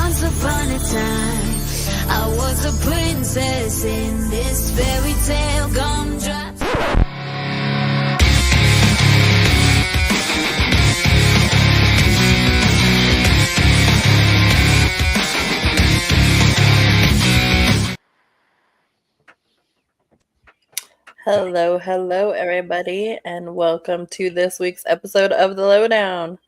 Once upon a time, I was a princess in this fairy tale gumdrop. Hello, everybody, and welcome to this week's episode of the Lowdown.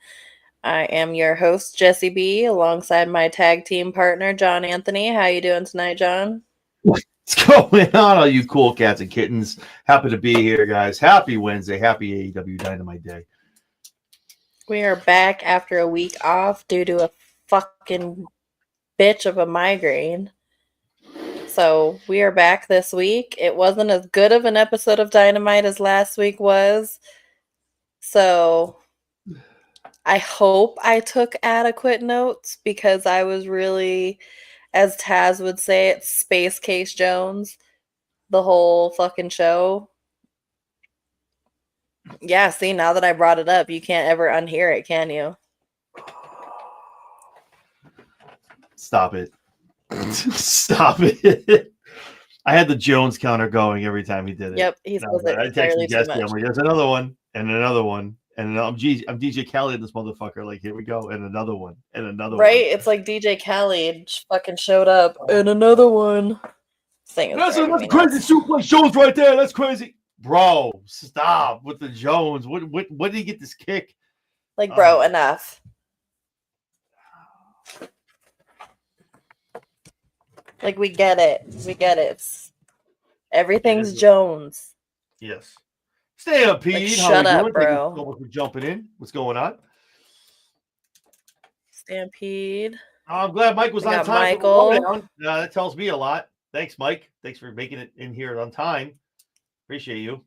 I am your host, Jesse B, alongside my tag team partner, John Anthony. How you doing tonight, John? What's going on, all you cool cats and kittens? Happy to be here, guys. Happy Wednesday. Happy AEW Dynamite Day. We are back after a week off due to a fucking bitch of a migraine. So we are back this week. It wasn't as good of an episode of Dynamite as last week was. So I hope I took adequate notes because I was really, as Taz would say, it's Space Case Jones the whole fucking show. Yeah, see, now that I brought it up, you can't ever unhear it, can you? Stop it. Stop it. I had the Jones counter going every time he did it. Yep, he says it I entirely texted too Jesse. much. I'm like, there's another one, and another one, and I'm DJ Khaled, this motherfucker. Like, here we go, and another one, and another one. Right? It's like DJ Khaled fucking showed up, and another one. That's crazy suplex Jones right there. That's crazy. Bro, stop with the Jones. What did he get this kick? Like, bro, enough. Like, we get it. We get it. Everything's Jones. Yes. Stay up, Pete. Like, shut up, bro. So much for jumping in. What's going on? Stampede. I'm glad Mike was on time. Michael. That tells me a lot. Thanks, Mike. Thanks for making it in here on time. Appreciate you.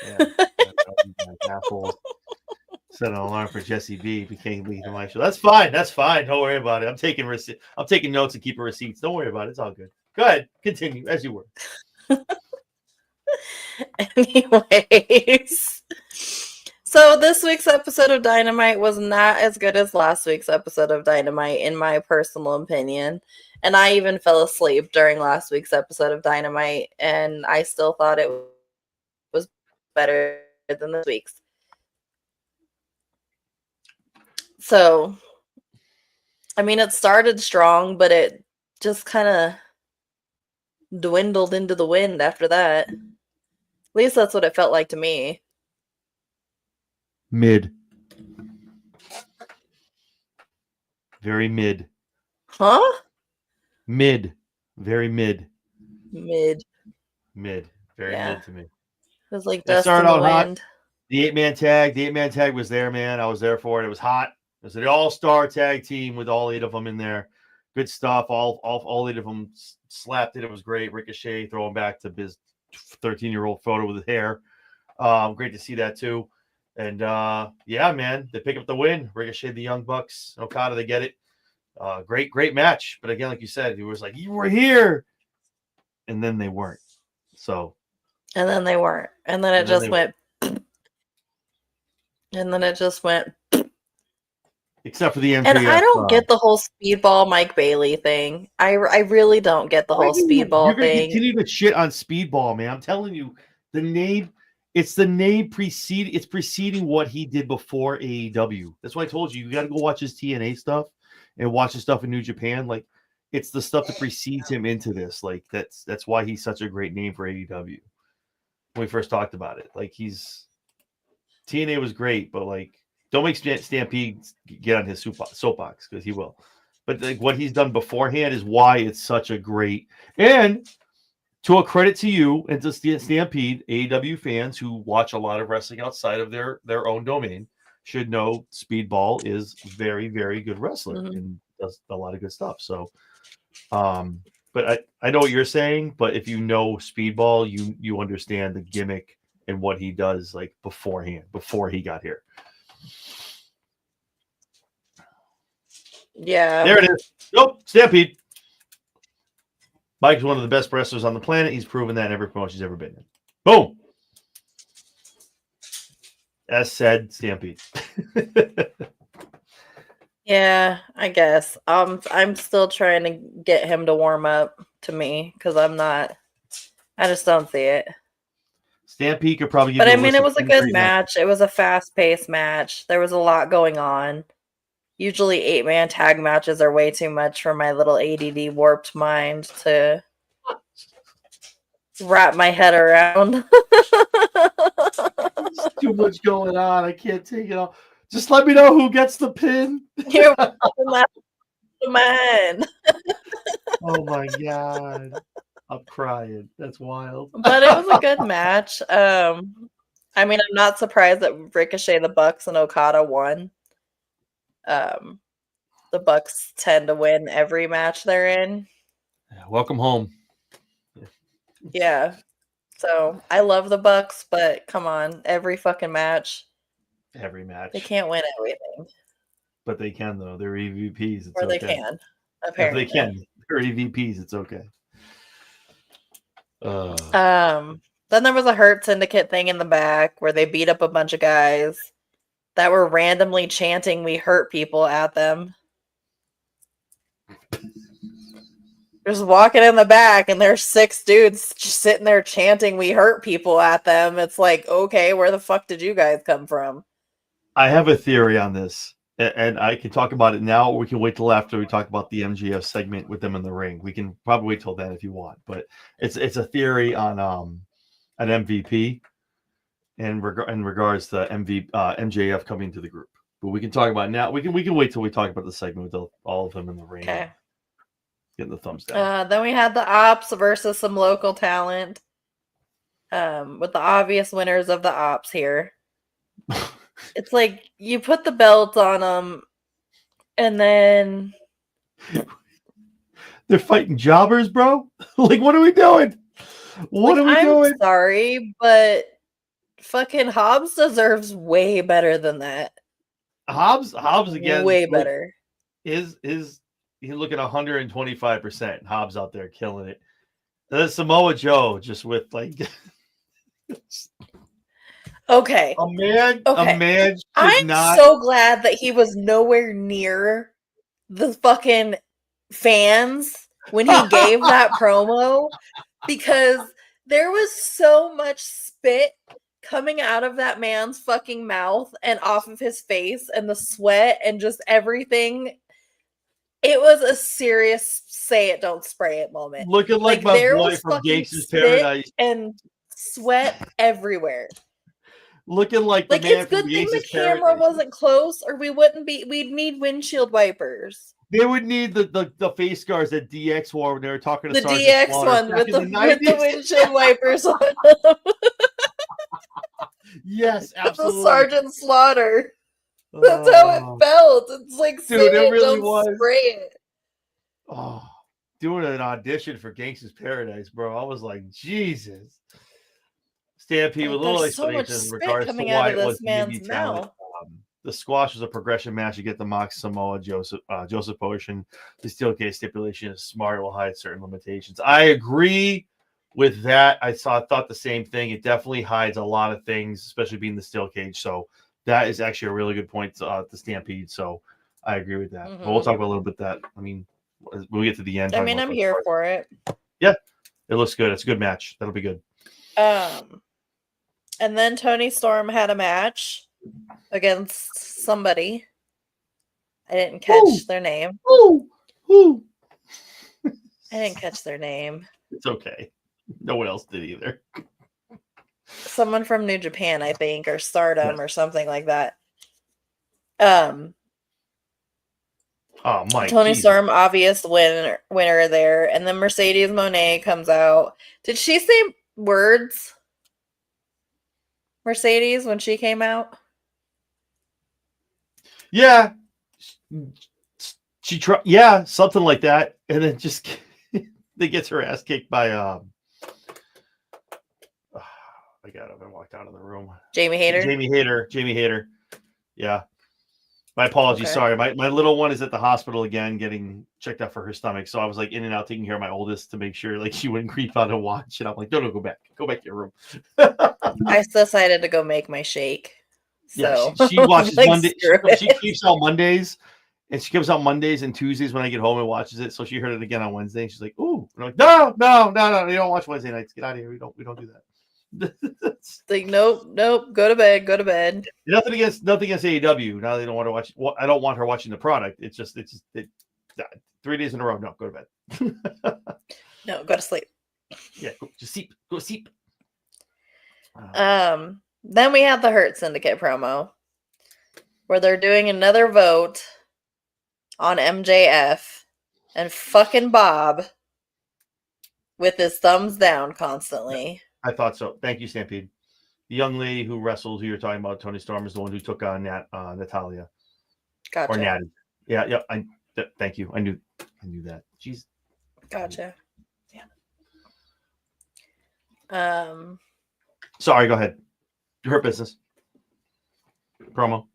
Yeah. Assholes. Set an alarm for Jesse B. Became lead to my show. That's fine. That's fine. Don't worry about it. I'm taking notes and keeping receipts. Don't worry about it. It's all good. Go ahead. Continue as you were. Anyways. So this week's episode of Dynamite was not as good as last week's episode of Dynamite, in my personal opinion. And I even fell asleep during last week's episode of Dynamite, and I still thought it was better than this week's. So, I mean, it started strong, but it just kind of dwindled into the wind after that. At least that's what it felt like to me. Mid. Very mid. Huh? Mid. Very mid. Mid. Mid. Very mid to me. It was like dust in started the out hot. wind. The 8-man tag. The 8-man tag was there, man. I was there for it. It was hot. It was an all-star tag team with all 8 of them in there. Good stuff. All 8 of them slapped it. It was great. Ricochet throwing back to his 13-year-old photo with his hair. Great to see that too. And yeah, man, they pick up the win. Ricochet, the Young Bucks, Okada, they get it. Great match. But again, like you said, it was like, you were here, and then they weren't. So. And then they weren't. And then it just went. And then it just went. Except for the MJF. And I don't get the whole Speedball Mike Bailey thing. I really don't get the whole Speedball thing. You're continue to shit on Speedball, man. I'm telling you, the name. It's the name preceding what he did before AEW. That's why I told you got to go watch his TNA stuff and watch his stuff in New Japan. Like, it's the stuff that precedes him into this. Like, that's why he's such a great name for AEW. When we first talked about it, like, TNA was great, but like, don't make Stampede get on his soapbox, because he will. But like, what he's done beforehand is why it's such a great. And to a credit to you and to Stampede, AEW fans who watch a lot of wrestling outside of their own domain should know Speedball is very, very good wrestler and does a lot of good stuff. So, but I know what you're saying, but if you know Speedball, you understand the gimmick and what he does, like, beforehand, before he got here. Yeah. There it is. Nope, Stampede. Mike's one of the best wrestlers on the planet. He's proven that in every promotion he's ever been in. Boom. As said, Stampede. Yeah, I guess. I'm still trying to get him to warm up to me because I just don't see it. Stampede could probably give But you I a mean, list it of was a 10 good great matches. match. It was a fast-paced match. There was a lot going on. Usually 8-man tag matches are way too much for my little ADD warped mind to wrap my head around. There's too much going on. I can't take it all. Just let me know who gets the pin. You're my mind. Oh my god. I'm crying. That's wild. But it was a good match. I mean, I'm not surprised that Ricochet, the Bucks, and Okada won. Um, the Bucks tend to win every match they're in. Welcome home. Yeah. So I love the Bucks, but come on, every fucking match. Every match. They can't win everything. But they can though. They're EVPs. It's Or they okay. can, If apparently. they can. They're EVPs. It's okay. Then there was a Hurt Syndicate thing in the back where they beat up a bunch of guys that were randomly chanting "We hurt people" at them. Just walking in the back, and there's 6 dudes just sitting there chanting "We hurt people" at them. It's like, okay, where the fuck did you guys come from? I have a theory on this, and I can talk about it now, or we can wait till after we talk about the MGF segment with them in the ring. We can probably wait till then if you want, but it's a theory on an MVP in regards to MJF coming to the group. But we can talk about it now. We can wait till we talk about the segment with all of them in the ring. Okay. Getting the thumbs down. Then we had the Ops versus some local talent. With the obvious winners of the Ops here. It's like you put the belt on them, and then they're fighting jobbers, bro. Like, what are we doing? What are we doing? I'm sorry, but fucking Hobbs deserves way better than that. Hobbs again, way better. He's looking 125%. Hobbs out there killing it. The Samoa Joe just with like. Okay. A man. I'm so glad that he was nowhere near the fucking fans when he gave that promo, because there was so much spit coming out of that man's fucking mouth and off of his face, and the sweat and just everything. It was a serious say it, don't spray it moment. Looking like my boy from Gangsta's Paradise. And sweat everywhere. Looking like the man it's good thing the camera wasn't close, or we'd need windshield wipers. They would need the face guards that DX wore when they were talking to the DX one with the windshield wipers on them. Yes, absolutely. The Sergeant Slaughter. That's how it felt. It's like, dude, it really was. Spray it. Oh, doing an audition for Gangsta's Paradise, bro. I was like, Jesus. Stampede with a little explanation in regards to why it was man's mouth. The squash was a progression match. You get the Mox Samoa Joseph Potion. The steel cage stipulation is smart. It will hide certain limitations. I agree with that. I thought the same thing. It definitely hides a lot of things, especially being the steel cage. So that is actually a really good point to Stampede. So I agree with that. But we'll talk about a little bit that. I mean, when we get to the end. I mean, I'm here for it. Yeah, it looks good. It's a good match. That'll be good. And then Tony Storm had a match against somebody. I didn't catch their name. I didn't catch their name. It's okay. No one else did either. Someone from New Japan, I think, or Stardom or something like that. Oh, Mike. Tony Storm, obvious winner there. And then Mercedes Moné comes out. Did she say words? Mercedes, when she came out? Yeah. She tried, yeah, something like that. And then just they gets her ass kicked by I got up and walked out of the room. Jamie Hayter. Jamie Hayter. Yeah. My apologies. Okay. Sorry. My little one is at the hospital again getting checked out for her stomach. So I was like in and out taking care of my oldest to make sure like she wouldn't creep out and watch. And I'm like, no, go back. Go back to your room. I decided to go make my shake. So yeah, she watches like, Monday. She keeps on Mondays And she comes out Mondays and Tuesdays when I get home and watches it. So she heard it again on Wednesday. And she's like, "Ooh!" And I'm like, "No! You don't watch Wednesday nights. Get out of here. We don't do that." It's like, nope. Go to bed. Nothing against AEW. Now they don't want to watch. Well, I don't want her watching the product. It's just 3 days in a row. No, go to bed. No, go to sleep. Yeah, just sleep. Go sleep. Then we have the Hurt Syndicate promo where they're doing another vote on MJF and fucking Bob with his thumbs down constantly. I thought so. Thank you, Stampede. The young lady who wrestled, who you're talking about, Tony Storm, is the one who took on Natalia. Gotcha. Or Natty. Yeah. Thank you. I knew that. Jeez. Gotcha. Sorry, go ahead. Her business. Promo.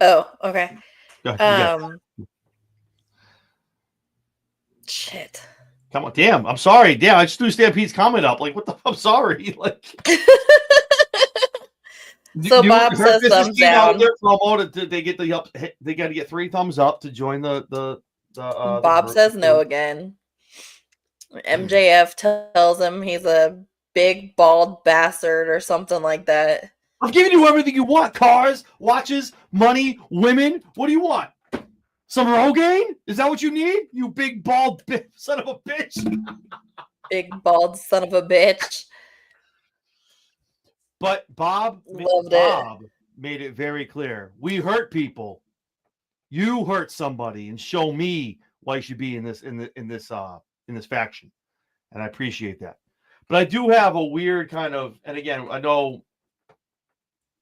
Oh, okay. Shit. Come on. Damn, I'm sorry. Damn, I just threw Stampede's comment up. Like, what the I'm sorry. Like So Bob says thumbs down. Their promo they get the up. They got to get 3 thumbs up to join the Bob says no again. MJF tells him he's a big bald bastard or something like that. I'm giving you everything you want: cars, watches, money, women. What do you want? Some Rogaine? Is that what you need? You big bald son of a bitch. Big bald son of a bitch. But Bob made it very clear. We hurt people. You hurt somebody and show me why you should be in this faction. And I appreciate that. But I do have a weird kind of, and again, I know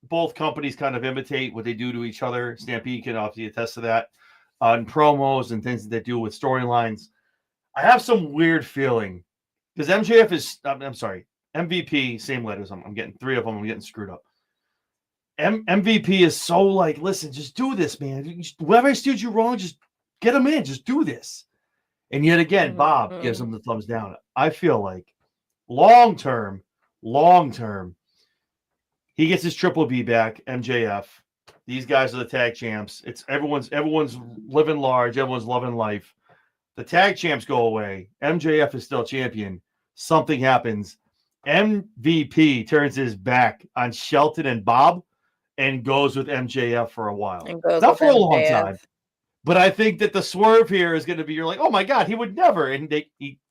both companies kind of imitate what they do to each other. Stampede can obviously attest to that on promos and things that they do with storylines. I have some weird feeling because MJF is, I'm sorry, MVP, same letters. I'm getting 3 of them. I'm getting screwed up. MVP is so like, listen, just do this, man. Whoever I steered you wrong, just get him in. Just do this. And yet again, Bob gives him the thumbs down. I feel like long term, he gets his Triple B back, MJF. These guys are the tag champs. It's everyone's living large. Everyone's loving life. The tag champs go away. MJF is still champion. Something happens. MVP turns his back on Shelton and Bob and goes with MJF for a while. Not for a long time. But I think that the swerve here is going to be, you're like, oh my God, he would never. And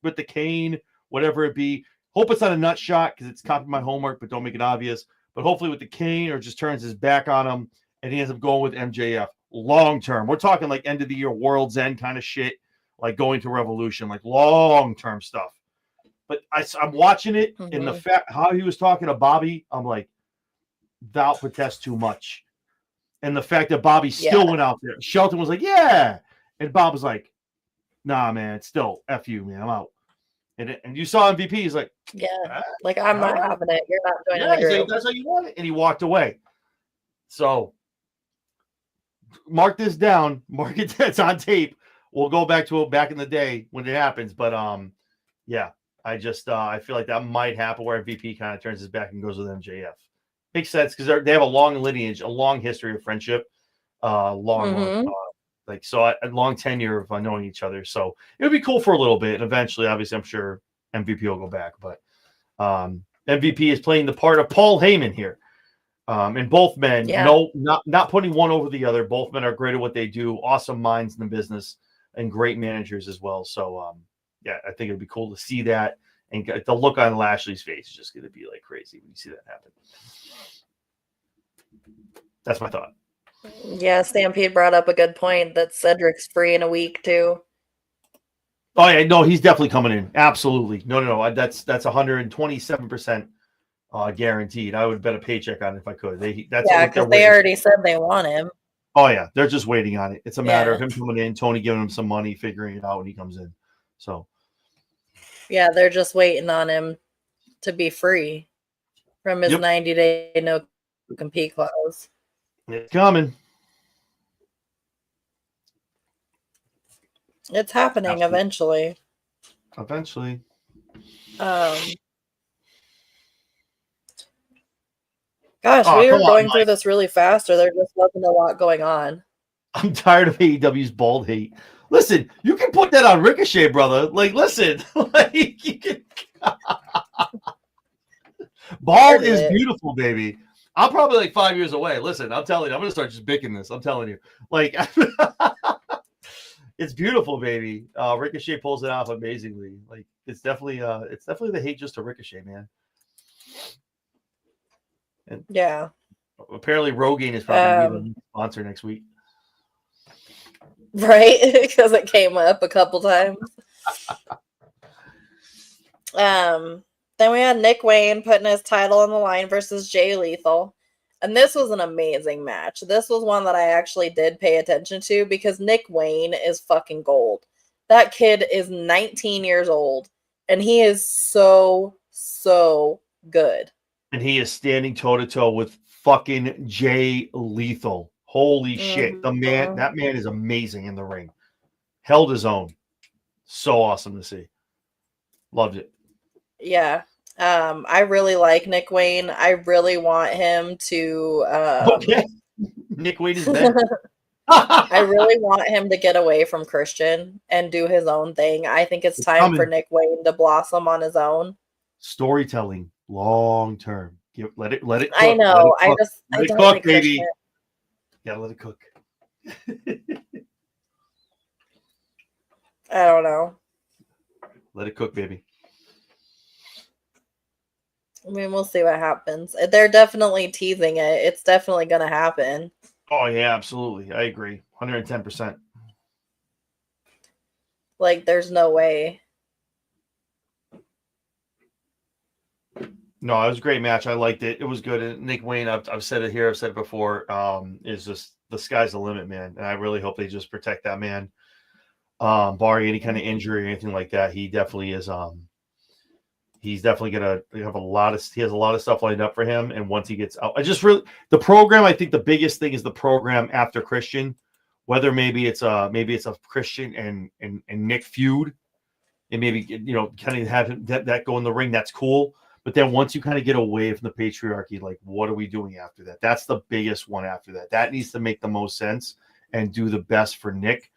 with the cane, whatever it be, hope it's not a nut shot because it's copying my homework, but don't make it obvious. But hopefully with the cane or just turns his back on him and he ends up going with MJF long term. We're talking like end of the year, World's End kind of shit, like going to Revolution, like long term stuff. But I'm watching it in the fact how he was talking to Bobby. I'm like, thou protest too much. And the fact that Bobby still went out there. Shelton was like, yeah. And Bob was like, nah, man, it's still F you, man. I'm out. And you saw MVP. He's like, like, I'm not having it. You're not joining the group. Like, that's how you want it. And he walked away. So mark this down. Mark it. It's on tape. We'll go back to it back in the day when it happens. But yeah, I just I feel like that might happen where MVP kind of turns his back and goes with MJF. Makes sense because they have a long lineage, a long history of friendship, long tenure of knowing each other. So it would be cool for a little bit. And eventually, obviously, I'm sure MVP will go back. But MVP is playing the part of Paul Heyman here. And both men, not putting one over the other. Both men are great at what they do. Awesome minds in the business and great managers as well. So, yeah, I think it'd be cool to see that. And the look on Lashley's face is just going to be like crazy when you see that happen. That's my thought. Yeah, Stampede brought up a good point that Cedric's free in a week too. Oh yeah, no, he's definitely coming in. Absolutely, no. That's 127% guaranteed. I would bet a paycheck on it if I could. Because they already said they want him. Oh yeah, they're just waiting on it. It's a matter of him coming in, Tony giving him some money, figuring it out when he comes in. So yeah, they're just waiting on him to be free from his 90-day no compete clause. It's coming. It's happening eventually. Eventually. Gosh, we were going through this really fast, or there just wasn't a lot going on. I'm tired of AEW's bald hate. Listen, you can put that on Ricochet, brother. Like, listen, like you can. Bald is beautiful, baby. I'm probably like 5 years away. Listen, I'm telling you, I'm gonna start just bicking this. I'm telling you, like, it's beautiful, baby. Ricochet pulls it off amazingly. Like, it's definitely the hate just to Ricochet, man. And yeah. Apparently, Rogaine is probably gonna be the sponsor next week. Right, because it came up a couple times. Then we had Nick Wayne putting his title on the line versus Jay Lethal. And this was an amazing match. This was one that I actually did pay attention to because Nick Wayne is fucking gold. That kid is 19 years old and he is so good. And he is standing toe to toe with fucking Jay Lethal. Holy shit. That man is amazing in the ring. Held his own. So awesome to see. Loved it. Yeah. I really like Nick Wayne. I really want him to okay. Nick Wayne is dead. I really want him to get away from Christian and do his own thing. I think it's time for Nick Wayne to blossom on his own. Storytelling, long term. Let it cook. I know. I don't cook, like baby. Christian. Yeah, let it cook. I don't know. Let it cook, baby. I mean, we'll see what happens. They're definitely teasing it. It's definitely going to happen. Oh, yeah, absolutely. I agree. 110%. Like, there's no way. No, it was a great match. I liked it. It was good. And Nick Wayne, I've said it here. I've said it before. Is just the sky's the limit, man. And I really hope they just protect that man. Barring any kind of injury or anything like that. He definitely is. He's definitely gonna have he has a lot of stuff lined up for him. And once he gets out, the program. I think the biggest thing is the program after Christian, whether maybe it's a Christian and Nick feud, and maybe kind of have that go in the ring. That's cool. But then once you kind of get away from the patriarchy, like what are we doing after that? That's the biggest one after that. That needs to make the most sense and do the best for Nick.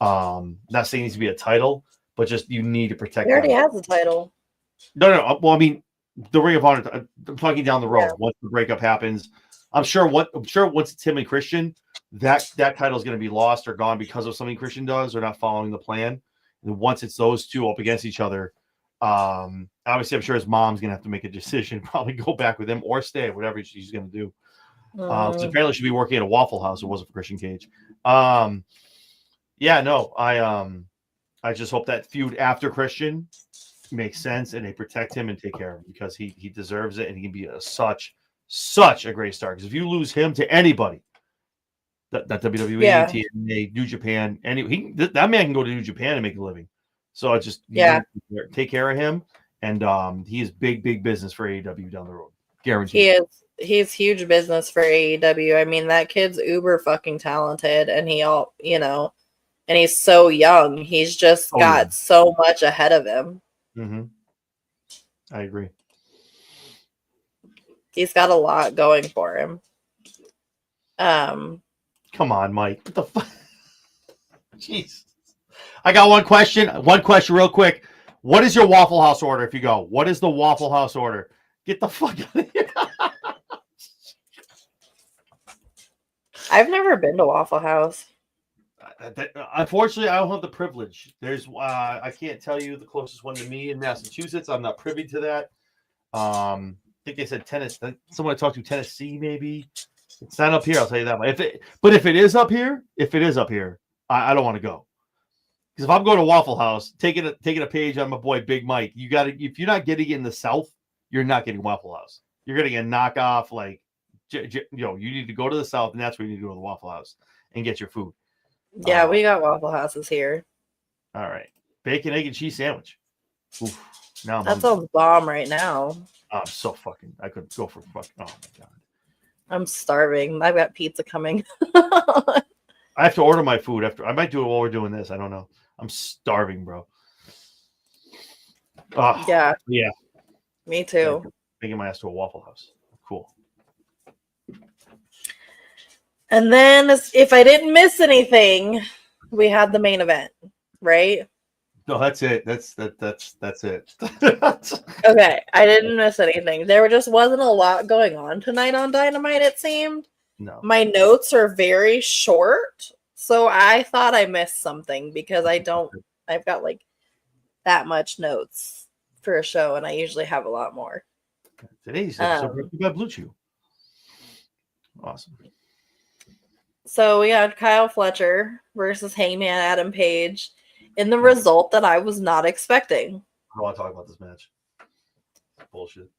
Not saying it needs to be a title, but just you need to protect. He already has a title. No. Well, I mean, the Ring of Honor. I'm talking down the road. Yeah. Once the breakup happens, I'm sure once it's him and Christian, that title is going to be lost or gone because of something Christian does or not following the plan. And once it's those two up against each other, obviously, I'm sure his mom's going to have to make a decision, probably go back with him or stay, whatever she's going to do. So apparently, she'd be working at a Waffle House. It wasn't for Christian Cage. Yeah, no, I just hope that feud after Christian makes sense and they protect him and take care of him because he deserves it and he can be such a great star. Because if you lose him to anybody, that WWE, TNA, New Japan, that man can go to New Japan and make a living. So I just take care of him, and he is big business for AEW down the road, guaranteed. He's huge business for AEW. I mean, that kid's uber fucking talented, and and he's so young. He's just got so much ahead of him. Mm-hmm. I agree. He's got a lot going for him. Come on, Mike. What the fuck? Jeez. I got one question. One question real quick. What is your Waffle House order if you go? What is the Waffle House order? Get the fuck out of here. I've never been to Waffle House. Unfortunately, I don't have the privilege. There's I can't tell you the closest one to me in Massachusetts. I'm not privy to that. I think they said Tennessee. Someone I talked to Tennessee, maybe. It's not up here. I'll tell you that. But if it is up here, I don't want to go. Because if I'm going to Waffle House, taking a page on my boy Big Mike, you got to. If you're not getting it in the South, you're not getting Waffle House. You're getting a knockoff. Like, you need to go to the South, and that's where you need to go to the Waffle House and get your food. Yeah, we got Waffle Houses here. All right, bacon, egg, and cheese sandwich. Oof. Now that sounds bomb right now. I'm so fucking. I could go for fucking. Oh my god. I'm starving. I've got pizza coming. I have to order my food after. I might do it while we're doing this. I don't know. I'm starving, bro. Oh, yeah. Me too. Taking my ass to a Waffle House. Cool. And then, if I didn't miss anything, we had the main event, right? No, that's it. That's it. Okay, I didn't miss anything. There just wasn't a lot going on tonight on Dynamite, it seemed. No. My notes are very short, so I thought I missed something because I've got like that much notes for a show, and I usually have a lot more. Today's episode brought to you by Blue Chew. Awesome. So we had Kyle Fletcher versus Hangman Adam Page in the result that I was not expecting. I don't want to talk about this match. Bullshit.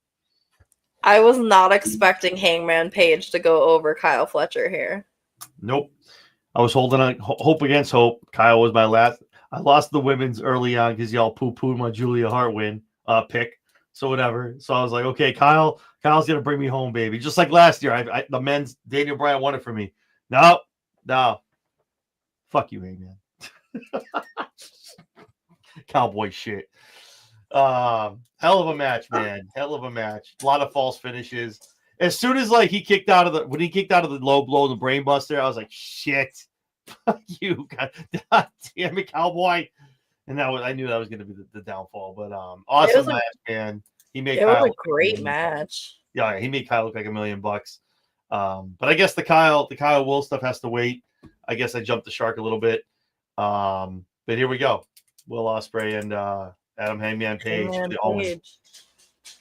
I was not expecting Hangman Page to go over Kyle Fletcher here. Nope. I was holding on hope against hope. Kyle was my last. I lost the women's early on because y'all poo-pooed my Julia Hart pick. So whatever. So I was like, okay, Kyle's gonna bring me home, baby. Just like last year, the men's Daniel Bryan won it for me. No. Fuck you, Hangman. Cowboy shit. Hell of a match, man. Hell of a match. A lot of false finishes. As soon as when he kicked out of the low blow, the brain buster, I was like, shit. Fuck you. God damn it, Cowboy. And I knew that was gonna be the downfall. But awesome match, man. It was a great match. Yeah, he made Kyle look like $1 million. But I guess the Kyle Will stuff has to wait. I guess I jumped the shark a little bit. But here we go. Will Ospreay and Adam Hangman Page.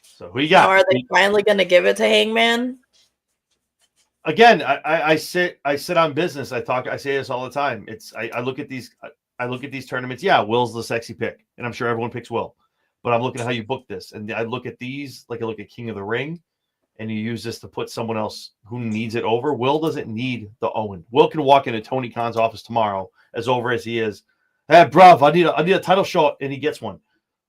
So who you got? Now, are they finally going to give it to Hangman? Again, I sit on business. I say this all the time. I look at these tournaments. Yeah, Will's the sexy pick, and I'm sure everyone picks Will. But I'm looking at how you book this, and I look at these like I look at King of the Ring, and you use this to put someone else who needs it over. Will doesn't need the Owen. Will can walk into Tony Khan's office tomorrow, as over as he is. Hey, bruv, I need a title shot, and he gets one.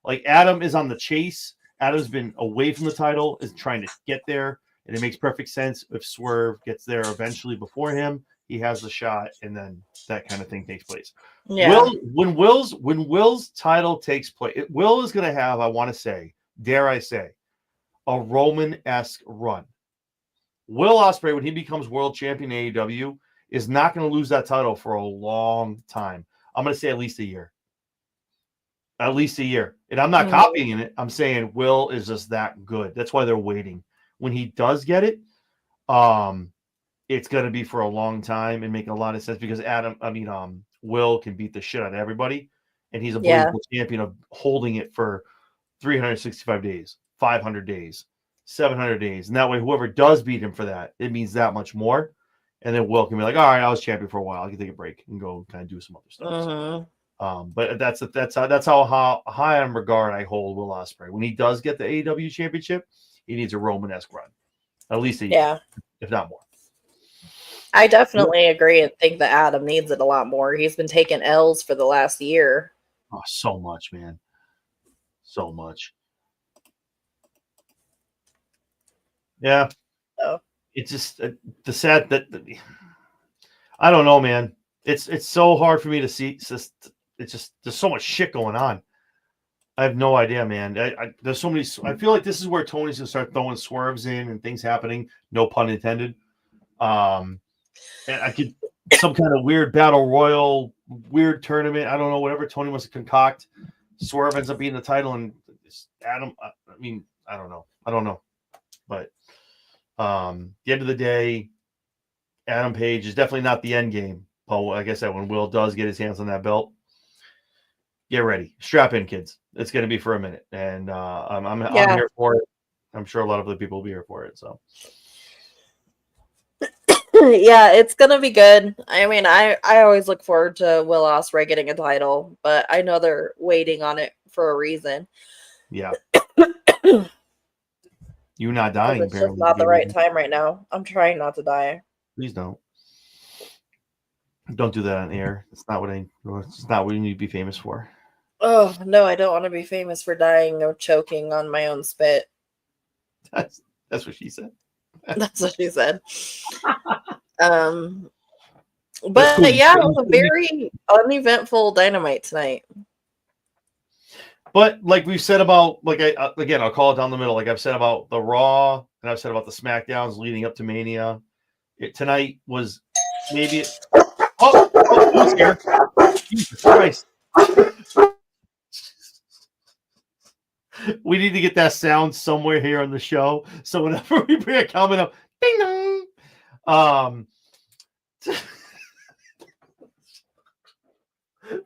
Like Adam is on the chase. Adam's been away from the title, is trying to get there, and it makes perfect sense if Swerve gets there eventually before him. He has the shot, and then that kind of thing takes place. Yeah. When Will's title takes place, Will is going to have, I want to say, dare I say, a Roman-esque run. Will Ospreay, when he becomes world champion in AEW, is not going to lose that title for a long time. I'm going to say at least a year. At least a year. And I'm not copying it. I'm saying Will is just that good. That's why they're waiting. When he does get it, it's going to be for a long time and make a lot of sense because Will can beat the shit out of everybody. And he's a believable champion of holding it for 365 days, 500 days, 700 days. And that way, whoever does beat him for that, it means that much more. And then Will can be like, all right, I was champion for a while. I can take a break and go kind of do some other stuff. So, but that's how high on regard I hold Will Ospreay. When he does get the AEW championship, he needs a Roman-esque run. At least a year, if not more. I definitely agree and think that Adam needs it a lot more. He's been taking L's for the last year. Oh, so much, man. So much. Yeah. Oh. It's just the sad that I don't know, man. It's so hard for me to see. It's just there's so much shit going on. I have no idea, man. There's so many. I feel like this is where Tony's gonna start throwing swerves in and things happening. No pun intended. And I could some kind of weird battle royal, weird tournament. I don't know, whatever Tony wants to concoct. Swerve ends up being the title, and Adam. I mean, I don't know, but the end of the day, Adam Page is definitely not the end game. Paul, like I said, when Will does get his hands on that belt, get ready, strap in, kids. It's going to be for a minute, and I'm here for it. I'm sure a lot of other people will be here for it. So. Yeah, it's gonna be good. I mean, I always look forward to Will Ospreay getting a title, but I know they're waiting on it for a reason. Yeah. You not dying, it's just not the right time right now. I'm trying not to die. Please don't. Don't do that on air. It's not what you need to be famous for. Oh no, I don't want to be famous for dying or choking on my own spit. That's what she said. That's what she said. But cool. Yeah, it was a very uneventful Dynamite tonight. But like we've said about, I'll call it down the middle. Like I've said about the Raw and I've said about the SmackDowns leading up to Mania. Tonight was maybe. Who's here? Jesus Christ. We need to get that sound somewhere here on the show. So whenever we bring a comment up, ding dong.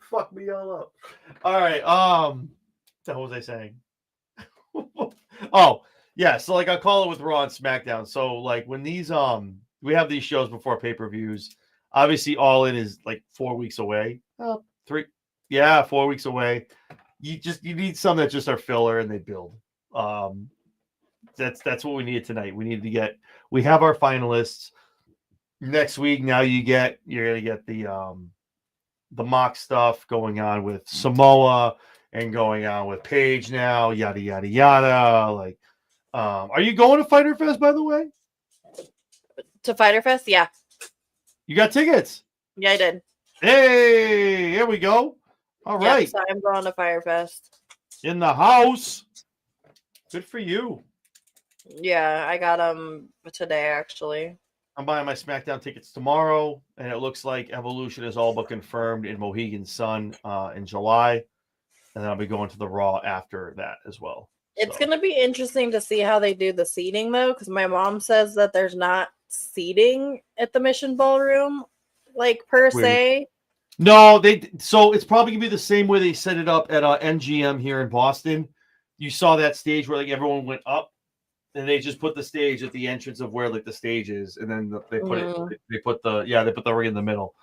Fuck me all up. All right. What was I saying? Oh, yeah. So like I call it with Raw and SmackDown. So like when these we have these shows before pay-per-views. Obviously, All In is like 4 weeks away. 4 weeks away. You need some that just are filler and they build. That's what we needed tonight. We have our finalists next week. Now you're gonna get the mock stuff going on with Samoa and going on with Paige now, yada yada yada. Like, are you going to Fyter Fest, by the way? To Fyter Fest, yeah. You got tickets? Yeah, I did. Hey, here we go. All right. Yes, I'm going to Fyter Fest. In the house. Good for you. Yeah, I got them today, actually. I'm buying my SmackDown tickets tomorrow, and it looks like Evolution is all but confirmed in Mohegan Sun in July, and then I'll be going to the Raw after that as well. It's going to be interesting to see how they do the seating, though, because my mom says that there's not seating at the Mission Ballroom, like, per se. No, so it's probably going to be the same way they set it up at MGM here in Boston. You saw that stage where like everyone went up, and they just put the stage at the entrance of where like the stage is, and then they put the ring in the middle.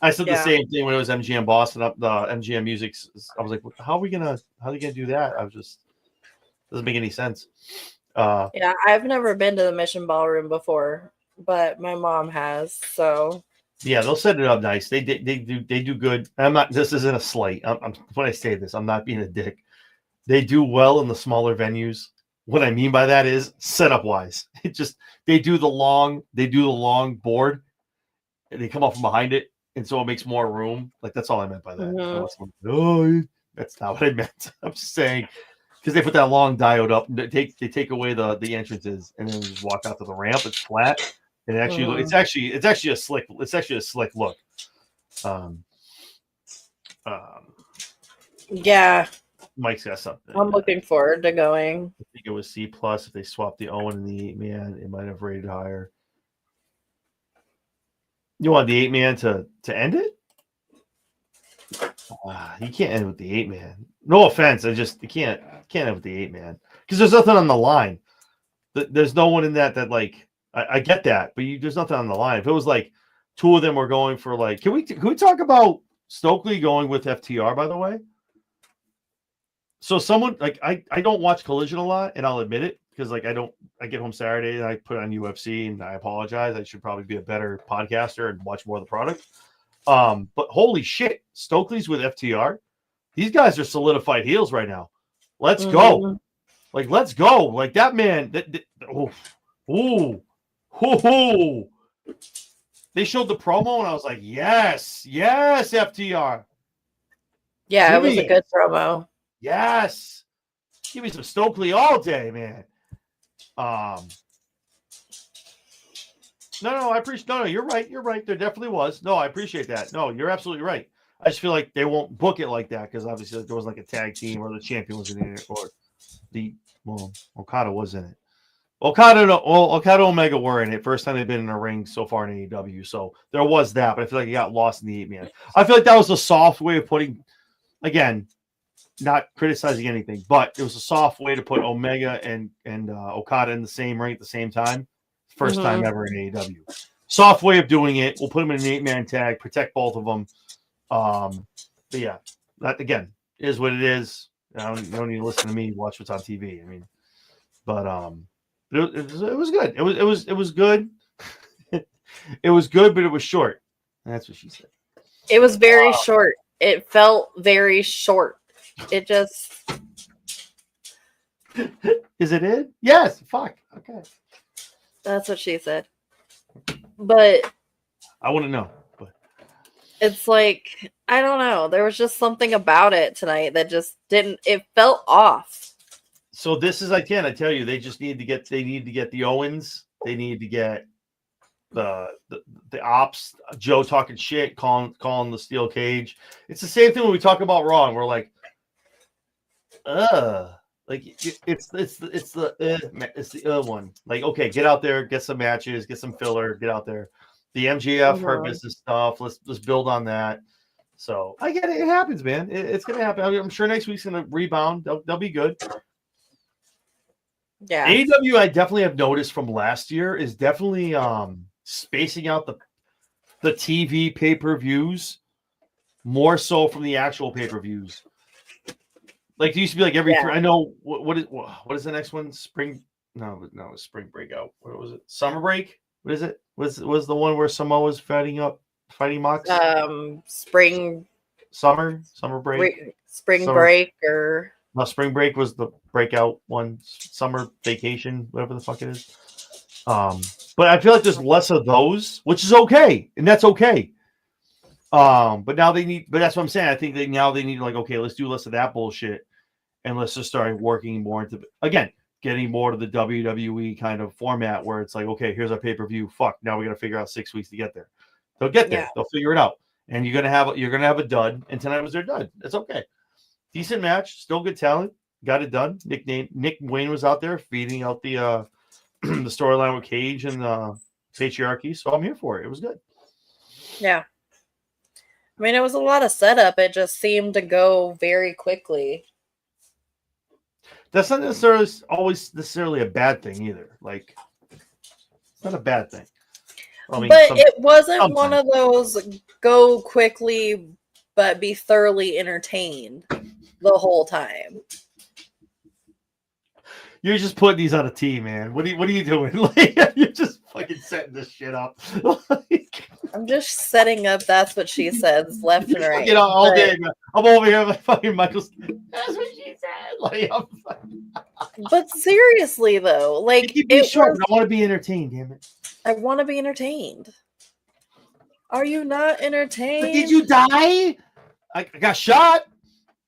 I said the same thing when it was MGM Boston up the MGM Music. I was like, how are they gonna do that? Doesn't make any sense. Yeah, I've never been to the Mission Ballroom before, but my mom has. So yeah, they'll set it up nice. They do good. This isn't a slight. When I say this, I'm not being a dick. They do well in the smaller venues. What I mean by that is setup wise. They do the long board, and they come up from behind it, and so it makes more room. Like that's all I meant by that. Mm-hmm. That's not what I meant. I'm just saying because they put that long diode up. They take away the entrances, and then just walk out to the ramp. It's flat, and it's actually a slick look. Yeah. Mike's got something. I'm looking forward to going. I think it was C+. If they swapped the Owen and the 8-man, it might have rated higher. You want the 8-man to end it? You can't end with the 8-man. No offense, you can't end with the 8-man because there's nothing on the line. There's no one in that like I get that, but there's nothing on the line. If it was like two of them were going for like, can we talk about Stokely going with FTR? By the way. So someone like I don't watch Collision a lot, and I'll admit it because like I get home Saturday and I put on UFC, and I apologize. I should probably be a better podcaster and watch more of the product. But holy shit, Stokely's with FTR. These guys are solidified heels right now. Let's go. Like let's go. Like that man. They showed the promo, and I was like, yes, FTR. Yeah, it was a good promo. Yes. Give me some Stokely all day, man. No, I appreciate. No, you're right. There definitely was. No, I appreciate that. No, you're absolutely right. I just feel like they won't book it like that because obviously there was like a tag team or the champion was in it or Okada was in it. Okada Omega were in it. First time they've been in a ring so far in AEW. So there was that, but I feel like it got lost in the 8-man. I feel like that was a soft way of putting, again, not criticizing anything, but it was a soft way to put Omega and Okada in the same ring at the same time. First time ever in AEW. Soft way of doing it. We'll put them in an 8-man tag, protect both of them. But yeah, that again is what it is. You don't need to listen to me. Watch what's on TV. I mean, but it was good. It was good. It was good, but it was short. That's what she said. It was very short. It felt very short. It just is it? Yes. Fuck. Okay. That's what she said. But I wouldn't know. But it's like I don't know. There was just something about it tonight that just didn't. It felt off. So this is I tell you, they just need to get. They need to get the Owens. They need to get the ops, Joe talking shit, calling the steel cage. It's the same thing when we talk about Raw, and we're like, like it's the one. Like, okay, get out there, get some matches, get some filler, get out there. The MJF Hurt Business stuff. Let's build on that. So I get it. It happens, man. It's gonna happen. I'm sure next week's gonna rebound. They'll be good. Yeah. AEW, I definitely have noticed from last year is definitely spacing out the TV pay-per-views more so from the actual pay-per-views. Like, it used to be like every three. I know what is the next one? Spring? No, it's Spring Breakout. What was it? Summer Break? What is it? Was the one where Samoa was fighting Mox? Summer Break. Spring Break or no, Spring Break was the breakout one. Summer Vacation, whatever the fuck it is. But I feel like there's less of those, which is okay, and that's okay. But now but that's what I'm saying. I think they need like, okay, let's do less of that bullshit, and let's just start working more into, again, getting more to the WWE kind of format where it's like, okay, here's our pay-per-view. Fuck, now we got to figure out 6 weeks to get there. They'll get there. Yeah. They'll figure it out, and you're gonna have a dud. And tonight was their dud. It's okay. Decent match, still good talent. Got it done. Nick Wayne was out there feeding out the the storyline with Cage and patriarchy. So I'm here for it. It was good. Yeah. I mean, it was a lot of setup. It just seemed to go very quickly. That's not necessarily a bad thing either. Like, it's not a bad thing. I mean, but it wasn't one of those go quickly but be thoroughly entertained the whole time. You're just putting these on a tee, man. What are you doing? Like, you're just fucking setting this shit up. I'm just setting up. That's what she says, left and right. You know, all day. I'm over here like fucking Michael's. That's what she said. Like, but seriously, though, like, be short. I want to be entertained. Damn it! I want to be entertained. Are you not entertained? But did you die? I got shot.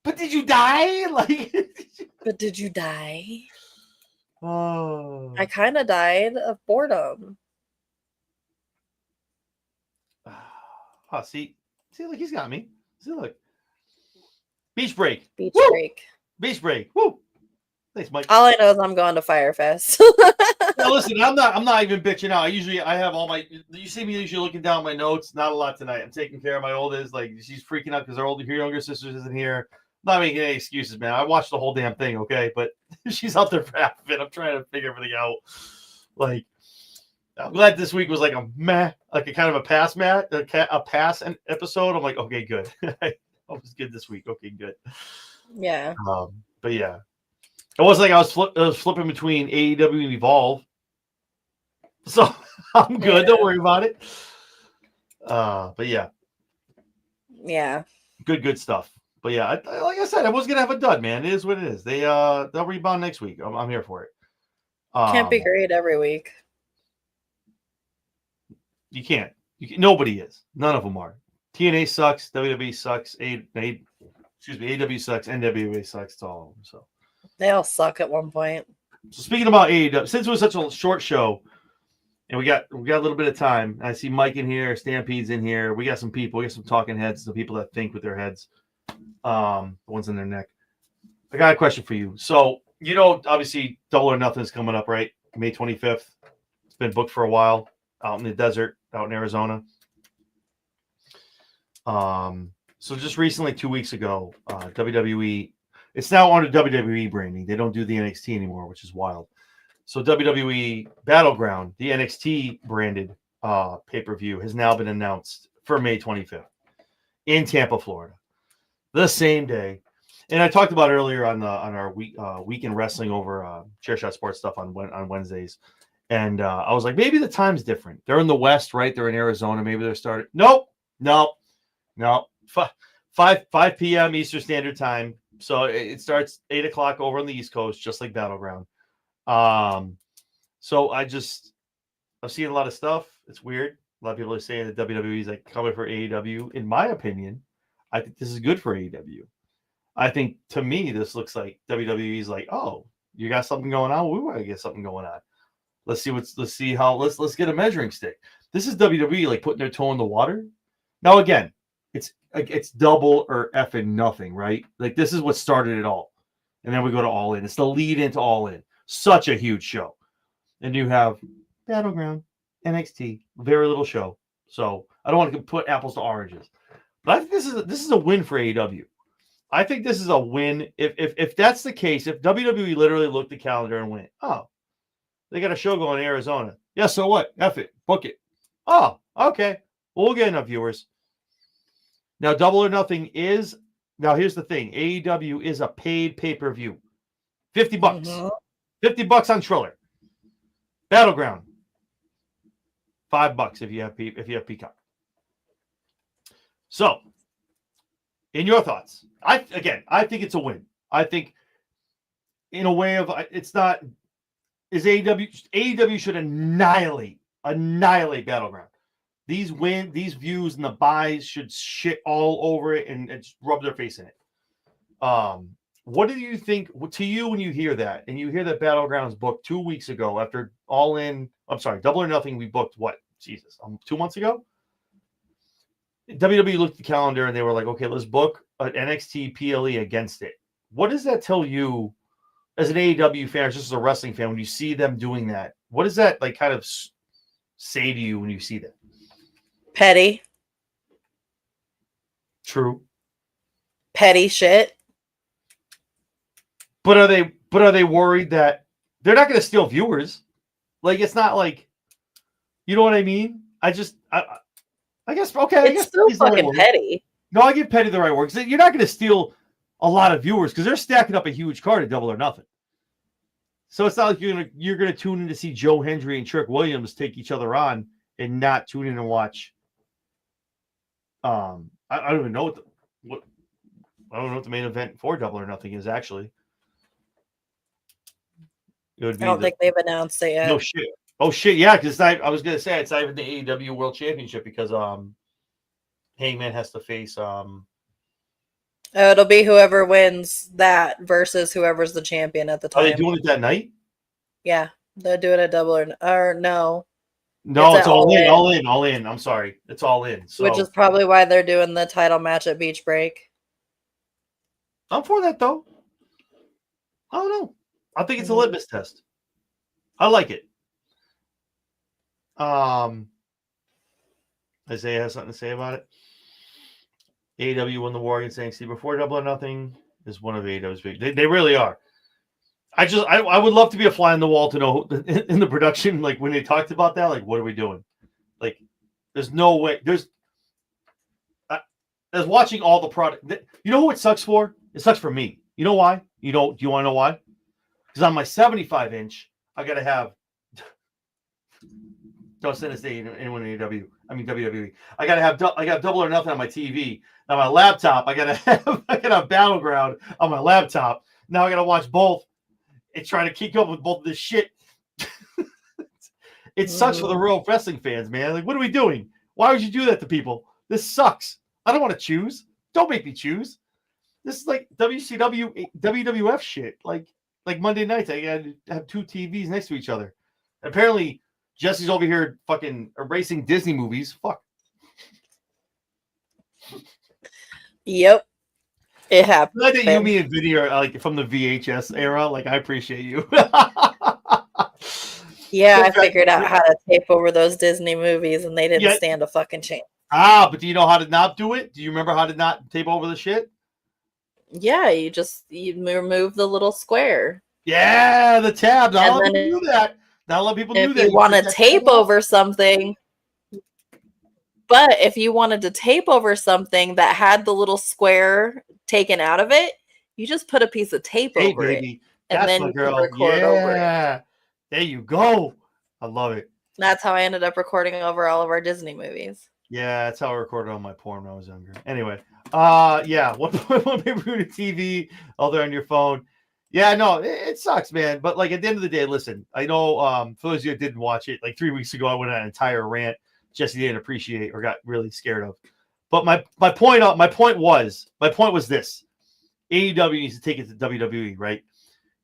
But did you die? Like, but did you die? Oh, I kind of died of boredom. Oh, see, look, he's got me. See, look. Beach break. Beach break. Woo! Thanks, Mike. All I know is I'm going to Firefest. Now, listen, I'm not even bitching out. I have all my. You see me usually looking down my notes. Not a lot tonight. I'm taking care of my oldest. Like, she's freaking out because her younger sister isn't here. Not making any excuses, man. I watched the whole damn thing, okay? But she's out there for half of it. I'm trying to figure everything out. Like, I'm glad this week was like a meh, like a kind of a pass episode. I'm like, okay, good. I was good this week. Okay, good. Yeah. But yeah, it wasn't like I was flipping between AEW and Evolve, so I'm good. Yeah. Don't worry about it. But yeah. Yeah. Good stuff. But yeah, like I said, I was gonna have a dud, man. It is what it is. They'll rebound next week. I'm here for it. Can't be great every week. You can't. Nobody is. None of them are. TNA sucks. WWE sucks. AEW sucks. NWA sucks. It's all of them. So they all suck at one point. So speaking about AEW, since it was such a short show, and we got a little bit of time. I see Mike in here. Stampede's in here. We got some people. We got some talking heads. Some people that think with their heads. The ones in their neck. I got a question for you. So, obviously Double or Nothing is coming up, right? May 25th. It's been booked for a while out in the desert, out in Arizona. So just recently, 2 weeks ago, WWE, it's now under WWE branding. They don't do the NXT anymore, which is wild. So WWE Battleground, the NXT branded pay-per-view, has now been announced for May 25th in Tampa, Florida. The same day, and I talked about earlier on our weekend wrestling over Chairshot Sports stuff on Wednesdays, and I was like, maybe the time's different. They're in the West, right? They're in Arizona. Maybe they're starting. Nope. 5 p.m. Eastern Standard Time. So it starts 8 o'clock over on the East Coast, just like Battleground. So I've seen a lot of stuff. It's weird. A lot of people are saying that WWE is like coming for AEW. In my opinion, I think this is good for AEW. I think, to me, this looks like WWE's like, oh, you got something going on? We want to get something going on. Let's get a measuring stick. This is WWE like putting their toe in the water. Now again, it's double or effing nothing, right? Like this is what started it all. And then we go to All In. It's the lead into All In. Such a huge show. And you have Battleground, NXT, very little show. So I don't want to put apples to oranges. But I think this is a win for AEW. I think this is a win. If that's the case, if WWE literally looked at the calendar and went, oh, they got a show going in Arizona. Yeah, so what? F it. Book it. Oh, okay. Well, we'll get enough viewers. Now, Double or Nothing is, now here's the thing. AEW is a paid pay-per-view. $50. $50 on Triller. Battleground. $5 if you have Peacock. So, in your thoughts, I think it's a win. I think in a way of it's not is AEW should annihilate Battleground. These views and the buys should shit all over it and just rub their face in it. What do you think to you when you hear that and you hear that Battleground's booked 2 weeks ago after All In? I'm sorry, Double or Nothing. We booked what? Jesus, 2 months ago. WWE looked at the calendar and they were like, okay, let's book an NXT PLE against it. What does that tell you as an AEW fan, or just as a wrestling fan, when you see them doing that? What does that like kind of say to you when you see that? Petty. True. Petty shit. But are they worried that they're not going to steal viewers? Like it's not like, you know what I mean? I guess okay. It's still fucking petty. No, I give petty the right word because you're not going to steal a lot of viewers because they're stacking up a huge card at Double or Nothing. So it's not like you're gonna tune in to see Joe Hendry and Trick Williams take each other on and not tune in and watch. I don't even know what the main event for Double or Nothing is actually. It would be I don't think they've announced it yet. No shit. Oh shit, yeah, because I was gonna say it's not even the AEW World Championship because Hangman has to face it'll be whoever wins that versus whoever's the champion at the time. Are they doing it that night? Yeah, they're doing a double or no. No, it's all in. I'm sorry. It's All In. So. Which is probably why they're doing the title match at Beach Break. I'm for that though. I don't know. I think it's a litmus test. I like it. Isaiah has something to say about it. AEW won the war against NXT before Double or Nothing is one of AEW's big. They really are. I would love to be a fly on the wall to know in the production, like when they talked about that, like what are we doing? Like, there's no way. There's watching all the product. You know who it sucks for? It sucks for me. You know why? Do you want to know why? Because on my 75-inch, I gotta have. Don't send this to anyone in AEW. I mean WWE. I got Double or Nothing on my TV. Now my laptop, I gotta have Battleground on my laptop. Now I gotta watch both and try to keep up with both of this shit. It sucks for the real wrestling fans, man. Like, what are we doing? Why would you do that to people? This sucks. I don't want to choose. Don't make me choose. This is like WCW, WWF shit. Like Monday nights, I gotta have two TVs next to each other. Apparently, Jesse's over here fucking erasing Disney movies. Fuck. Yep. It happened. Glad that you, me, and Vinny are like from the VHS era. Like, I appreciate you. Yeah, I figured out how to tape over those Disney movies and they didn't stand a fucking chance. But do you know how to not do it? Do you remember how to not tape over the shit? Yeah, you remove the little square. Yeah, the tab. Not a lot of people do that. Not a lot of people do that. If you want to tape over something, but if you wanted to tape over something that had the little square taken out of it, you just put a piece of tape over it. And then you can record over it. There you go. I love it. That's how I ended up recording over all of our Disney movies. Yeah, that's how I recorded on my porn when I was younger. Anyway, yeah, one pay-per-view to TV, other on your phone. Yeah, no, it sucks, man. But like at the end of the day, listen, I know for those of you that didn't watch it, like 3 weeks ago, I went on an entire rant Jesse didn't appreciate or got really scared of. But my point was this: AEW needs to take it to WWE, right?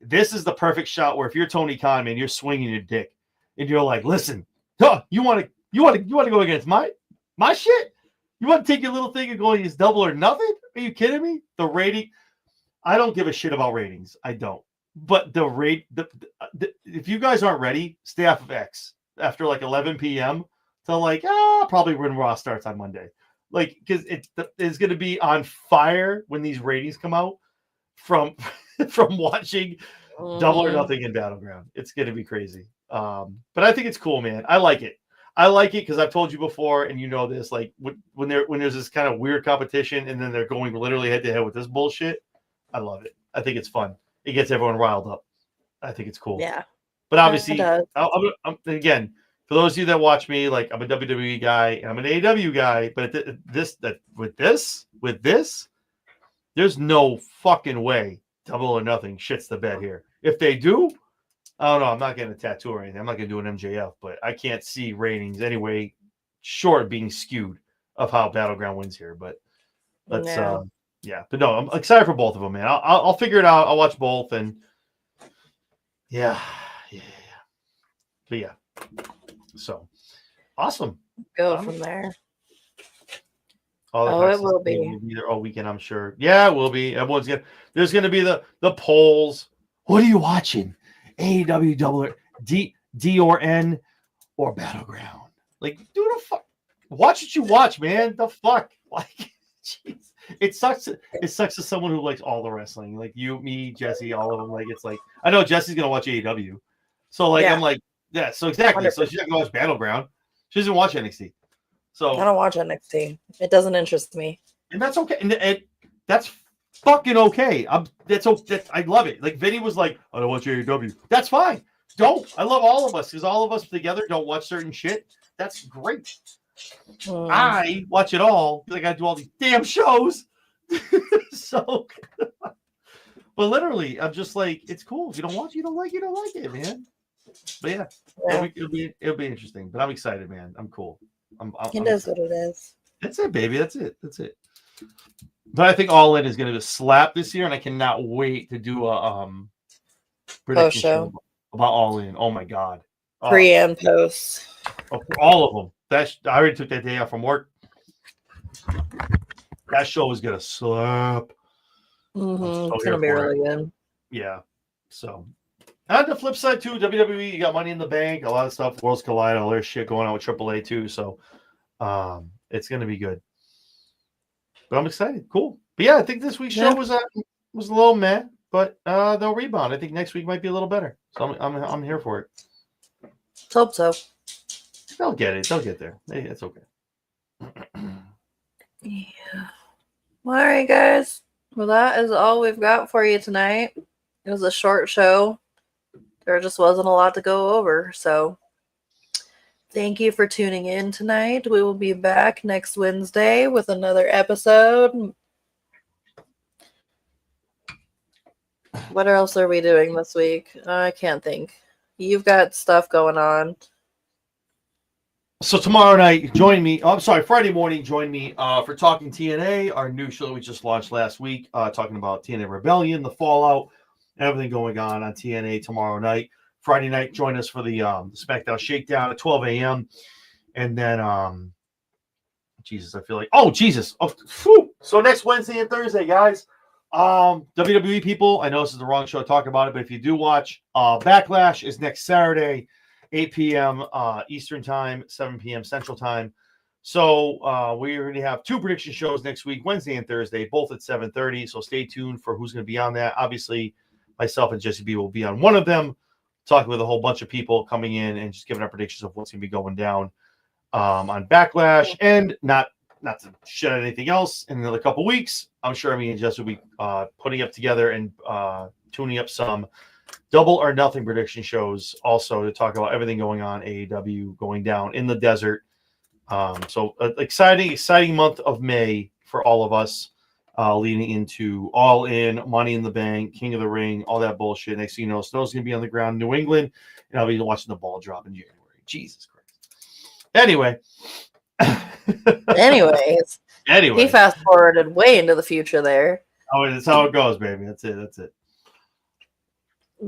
This is the perfect shot where if you're Tony Khan, man, you're swinging your dick. and you're like, listen, huh, you want to go against my shit? You want to take your little thing and go against Double or Nothing? Are you kidding me? The rating, I don't give a shit about ratings. I don't. But if you guys aren't ready, stay off of X after like 11 p.m. to like probably when Raw starts on Monday. Like, because it's going to be on fire when these ratings come out from watching Double or Nothing in Battleground. It's going to be crazy. But I think it's cool, man. I like it. I like it because I've told you before, and you know this. Like when there's this kind of weird competition, and then they're going literally head to head with this bullshit. I love it. I think it's fun. It gets everyone riled up. I think it's cool. Yeah. But obviously, I'm again, for those of you that watch me, like I'm a WWE guy and I'm an AEW guy, but with this, there's no fucking way Double or Nothing shits the bed here. If they do, I don't know. I'm not getting a tattoo or anything. I'm not going to do an MJF, but I can't see ratings anyway short of being skewed of how Battleground wins here. But let's, yeah. But no, I'm excited for both of them, man. I'll figure it out. I'll watch both, and yeah. But yeah, so awesome. Go from there. It will be there all weekend, I'm sure. Yeah, it will be. There's gonna be the polls. What are you watching? AEW Double or D or N or Battleground? Like, do the fuck. Watch what you watch, man. The fuck. Like, jeez. It sucks. It sucks to someone who likes all the wrestling. Like you, me, Jesse, all of them. Like it's like I know Jesse's gonna watch AEW, so like I'm like so exactly. 100%. So she's not gonna watch Battleground. She doesn't watch NXT. So I don't watch NXT. It doesn't interest me, and that's okay. And that's fucking okay. I love it. Like Vinny was like, I don't watch AEW. That's fine. Don't. I love all of us because all of us together don't watch certain shit. That's great. I watch it all because I got to do all these damn shows. So, but literally, I'm just like, it's cool. If you don't watch, you don't like it, man. But yeah. It'll be interesting. But I'm excited, man. I'm cool. It is what it is. That's it, baby. That's it. But I think All In is going to slap this year, and I cannot wait to do a prediction show about All In. Oh my god, pre and post. All of them. I already took that day off from work. That show is gonna slap. It's gonna be really good. Yeah. So, on the flip side too, WWE, you got Money in the Bank, a lot of stuff, Worlds Collide, all their shit going on with AAA too. So, it's gonna be good. But I'm excited. Cool. But yeah, I think this week's show was a little meh, but they'll rebound. I think next week might be a little better. So I'm here for it. Let's hope so. They'll get it. They'll get there. Hey, it's okay. Yeah. Well, all right, guys. Well, that is all we've got for you tonight. It was a short show. There just wasn't a lot to go over. So thank you for tuning in tonight. We will be back next Wednesday with another episode. What else are we doing this week? I can't think. You've got stuff going on. So tomorrow night, join me. Friday morning, join me for Talking TNA, our new show that we just launched last week, talking about TNA Rebellion, the fallout, everything going on TNA tomorrow night. Friday night, join us for the SmackDown Shakedown at 12 a.m. And then, Jesus, I feel like, so next Wednesday and Thursday, guys, WWE people, I know this is the wrong show to talk about it, but if you do watch, Backlash is next Saturday, 8 p.m. Eastern time, 7 p.m. Central time. So we're going to have two prediction shows next week, Wednesday and Thursday, both at 7:30. So stay tuned for who's going to be on that. Obviously, myself and Jesse B will be on one of them, talking with a whole bunch of people coming in and just giving our predictions of what's going to be going down on Backlash, and not to shit on anything else. In another couple weeks, I'm sure me and Jesse will be putting up together and tuning up some Double or Nothing prediction shows also to talk about everything going on AEW going down in the desert. So exciting month of May for all of us, leading into All In, Money in the Bank, King of the Ring, all that bullshit. Next thing you know, snow's going to be on the ground in New England, and I'll be watching the ball drop in January. Jesus Christ. Anyway. He fast forwarded way into the future there. Oh, that's how it goes, baby. That's it.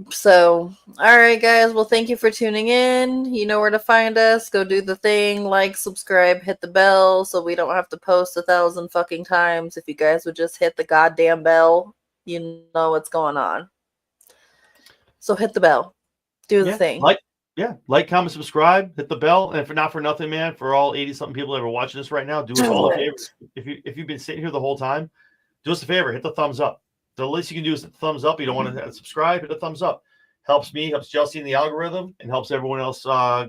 So, all right, guys. Well, thank you for tuning in. You know where to find us. Go do the thing. Like, subscribe, hit the bell so we don't have to post 1,000 fucking times. If you guys would just hit the goddamn bell, you know what's going on. So hit the bell. Do the thing. Like, comment, subscribe, hit the bell, and not for nothing, man, for all 80-something people that are watching this right now, do us all a favor. If you've been sitting here the whole time, do us a favor, hit the thumbs up. The least you can do is hit the thumbs up. You don't want to subscribe, hit the thumbs up. Helps me, helps Chelsea in the algorithm, and helps everyone else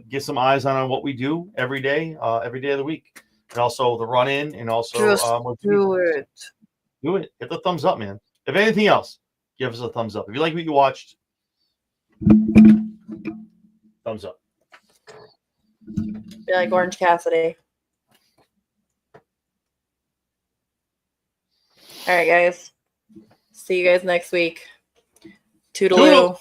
get some eyes on what we do every day of the week, and also the run in, and also Just do it. Do it. Hit the thumbs up, man. If anything else, give us a thumbs up. If you like what you watched, thumbs up. Be like Orange Cassidy. All right, guys. See you guys next week. Toodaloo.